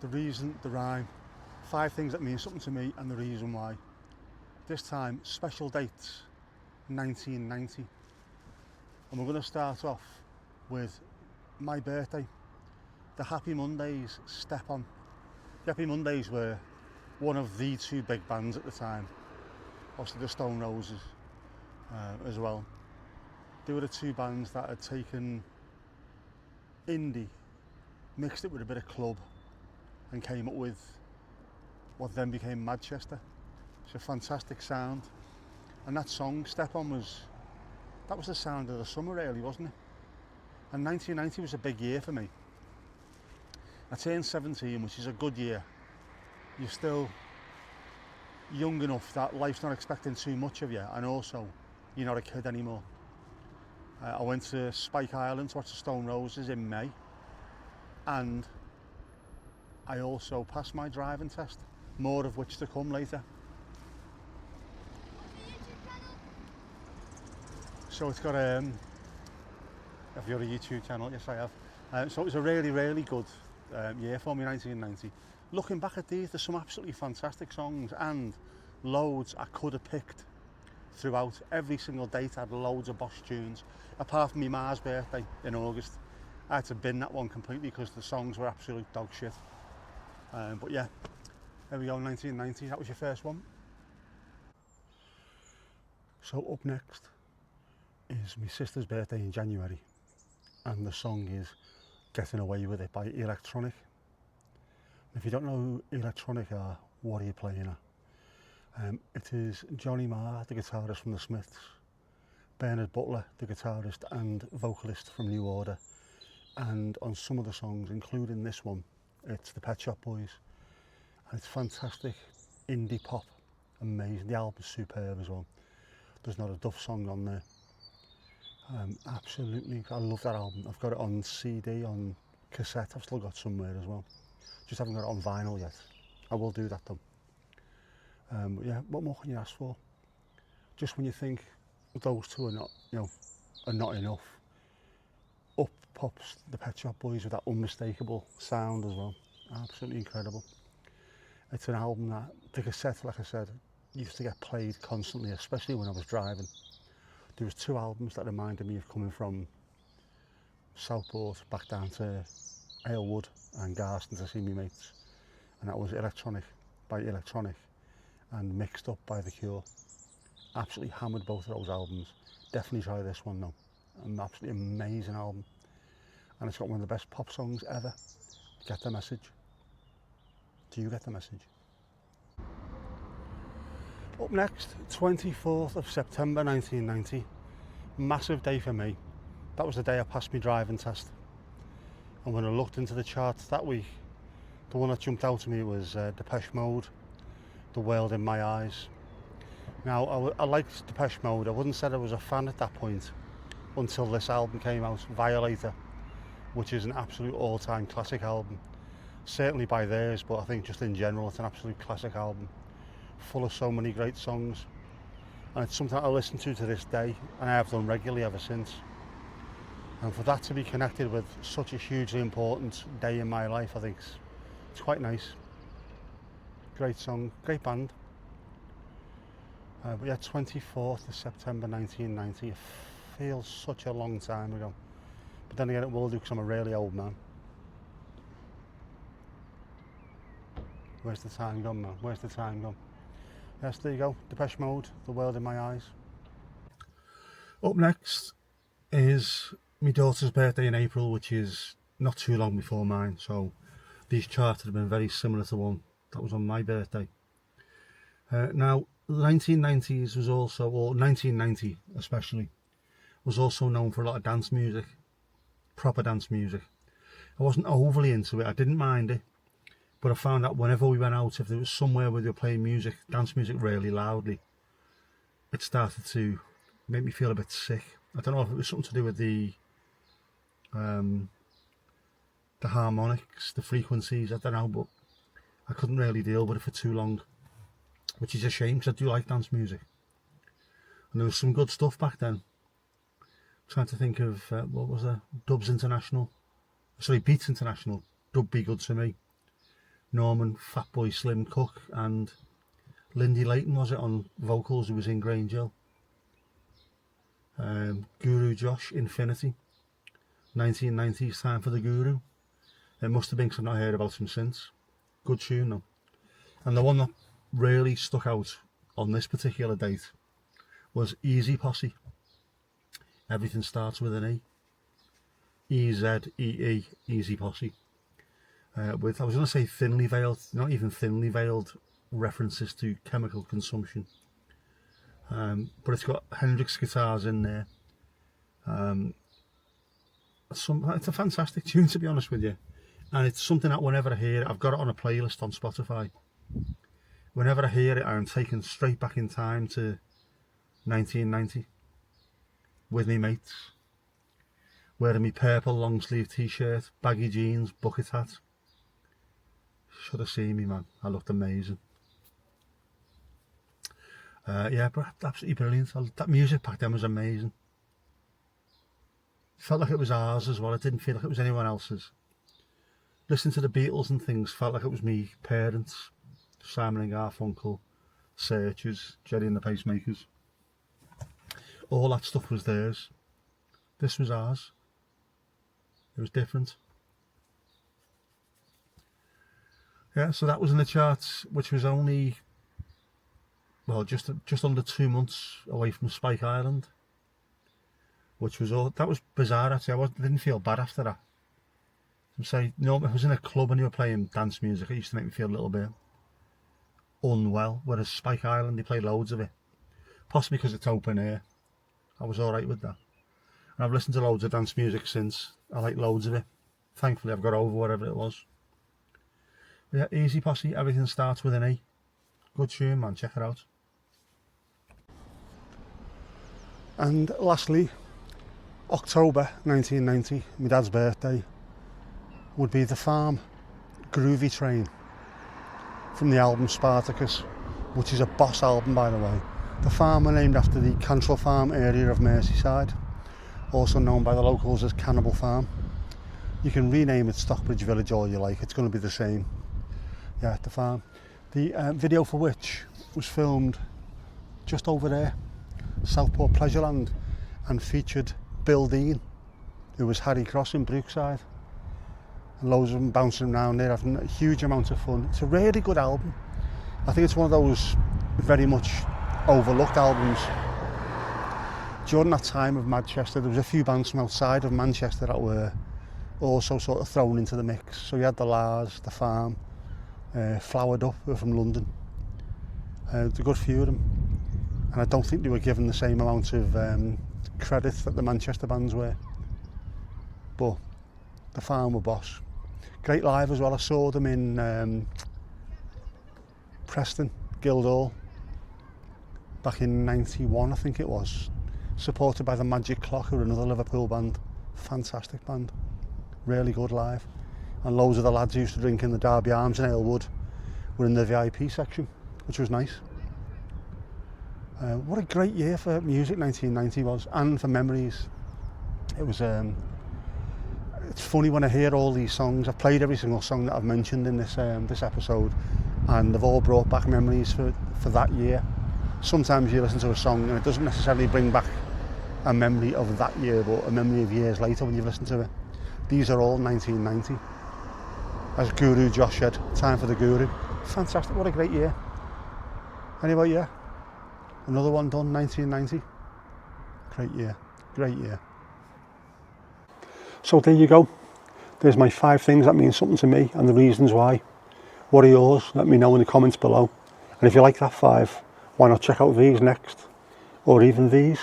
the reason, the rhyme, 5 things that mean something to me and the reason why. This time, special dates, 1990. And we're going to start off with my birthday. The Happy Mondays, Step On. The Happy Mondays were one of the 2 big bands at the time. Obviously the Stone Roses as well. They were the 2 bands that had taken indie, mixed it with a bit of club, and came up with what then became Manchester. It's a fantastic sound, and that song Step On was the sound of the summer, really, wasn't it? And 1990 was a big year for me. I turned 17, which is a good year. You're still young enough that life's not expecting too much of you, and also you're not a kid anymore. I went to Spike Island to watch the Stone Roses in May, and I also passed my driving test, more of which to come later. So it's got have you got a YouTube channel? Yes, I have. So it was a really good year for me, 1990. Looking back at these, there's some absolutely fantastic songs and loads I could have picked throughout. Every single date had loads of Bosch tunes, apart from my Ma's birthday in August. I had to bin that one completely because the songs were absolute dog shit. But yeah, there we go, 1990, that was your first one. So up next is my sister's birthday in January, and the song is Getting Away With It by Electronic. If you don't know who Electronic are, what are you playing at? It is Johnny Marr, the guitarist from the Smiths, Bernard Butler, the guitarist and vocalist from New Order, and on some of the songs, including this one, it's the Pet Shop Boys, and it's fantastic indie pop, amazing. The album's superb as well. There's not a duff song on there. Absolutely, I love that album. I've got it on CD, on cassette. I've still got somewhere as well. Just haven't got it on vinyl yet. I will do that though. But yeah, what more can you ask for? Just when you think those two are not, are not enough, up pops the Pet Shop Boys with that unmistakable sound as well. Absolutely incredible. It's an album that the cassette, like I said, used to get played constantly, especially when I was driving. There was 2 albums that reminded me of coming from Southport back down to Aylwood and Garston to see me mates, and that was Electronic by Electronic and Mixed Up by The Cure. Absolutely hammered both of those albums. Definitely try this one though. An absolutely amazing album, and it's got one of the best pop songs ever. Get the message. Do you get the message? Up next, 24th of September 1990. Massive day for me. That was the day I passed my driving test. And when I looked into the charts that week, the one that jumped out to me was Depeche Mode, The World in My Eyes. Now, I liked Depeche Mode. I wouldn't say I was a fan at that point until this album came out, Violator, which is an absolute all-time classic album. Certainly by theirs, but I think just in general, it's an absolute classic album, full of so many great songs, and it's something I listen to this day, and I have done regularly ever since. And for that to be connected with such a hugely important day in my life, I think it's quite nice. Great song, great band. But yeah, 24th of September 1990, it feels such a long time ago, but then again it will do because I'm a really old man. Where's the time gone, man? Where's the time gone? Yes, there you go. Depeche Mode, The World in My Eyes. Up next is my daughter's birthday in April, which is not too long before mine. So these charts have been very similar to one that was on my birthday. Now, the 1990s was also, or 1990 especially, was also known for a lot of dance music, proper dance music. I wasn't overly into it. I didn't mind it. But I found that whenever we went out, if there was somewhere where they were playing music, dance music really loudly, it started to make me feel a bit sick. I don't know if it was something to do with the harmonics, the frequencies, I don't know, but I couldn't really deal with it for too long, which is a shame because I do like dance music. And there was some good stuff back then. I'm trying to think of, what was there? Dubs International. Sorry, Beats International. Dub Be Good To Me. Norman Fatboy Slim Cook and Lindy Layton, was it, on vocals, who was in Grange Hill. Guru Josh, Infinity, 1990s, Time for the Guru. It must have been, because I've not heard about him since. Good tune though. And the one that really stuck out on this particular date was Easy Posse. Everything starts with an E. E-Z-E-E, Easy Posse. With, I was going to say thinly veiled, not even thinly veiled, references to chemical consumption. But it's got Hendrix guitars in there. It's a fantastic tune, to be honest with you. And it's something that whenever I hear it, I've got it on a playlist on Spotify. Whenever I hear it, I'm taken straight back in time to 1990 with me mates, wearing me purple long sleeve t-shirt, baggy jeans, bucket hat. Should have seen me, man. I looked amazing. Yeah, but absolutely brilliant. That music back then was amazing. It felt like it was ours as well. It didn't feel like it was anyone else's. Listening to the Beatles and things felt like it was me parents. Simon and Garfunkel, Searchers, Jerry and the Pacemakers. All that stuff was theirs. This was ours. It was different. Yeah, so that was in the charts, which was only, well, just under 2 months away from Spike Island, which was all, that was bizarre actually. I didn't feel bad after that. Say, no, if I was in a club and you were playing dance music, it used to make me feel a little bit unwell, whereas Spike Island, they play loads of it, possibly because it's open air. I was alright with that, and I've listened to loads of dance music since. I like loads of it. Thankfully I've got over whatever it was. But yeah, Easy Posse, Everything Starts with an E. Good tune, man, check it out. And lastly, October 1990, my dad's birthday, would be The Farm, Groovy Train, from the album Spartacus, which is a boss album, by the way. The Farm are named after the Cantrell Farm area of Merseyside, also known by the locals as Cannibal Farm. You can rename it Stockbridge Village all you like, it's going to be the same. Yeah, The Farm. The video for which was filmed just over there, Southport Pleasureland, and featured Bill Dean, who was Harry Cross in Brookside. And loads of them bouncing around there, having a huge amount of fun. It's a really good album. I think it's one of those very much overlooked albums. During that time of Manchester, there was a few bands from outside of Manchester that were also sort of thrown into the mix. So you had the Lars, The Farm, Flowered Up, who were from London. There's a good few of them. And I don't think they were given the same amount of credit that the Manchester bands were. But The Farm were boss. Great live as well. I saw them in Preston, Guildhall, back in '91, I think it was. Supported by the Magic Clock, who were another Liverpool band. Fantastic band. Really good live. And loads of the lads who used to drink in the Derby Arms in Aylwood were in the VIP section, which was nice. What a great year for music 1990 was, and for memories. It was it's funny when I hear all these songs. I've played every single song that I've mentioned in this this episode, and they've all brought back memories for that year. Sometimes you listen to a song and it doesn't necessarily bring back a memory of that year, but a memory of years later when you've listened to it. These are all 1990. As Guru Josh said, Time for the Guru. Fantastic, what a great year. Anyway, yeah, another one done, 1990. Great year, great year. So there you go. There's my 5 things that mean something to me and the reasons why. What are yours? Let me know in the comments below. And if you like that 5, why not check out these next? Or even these.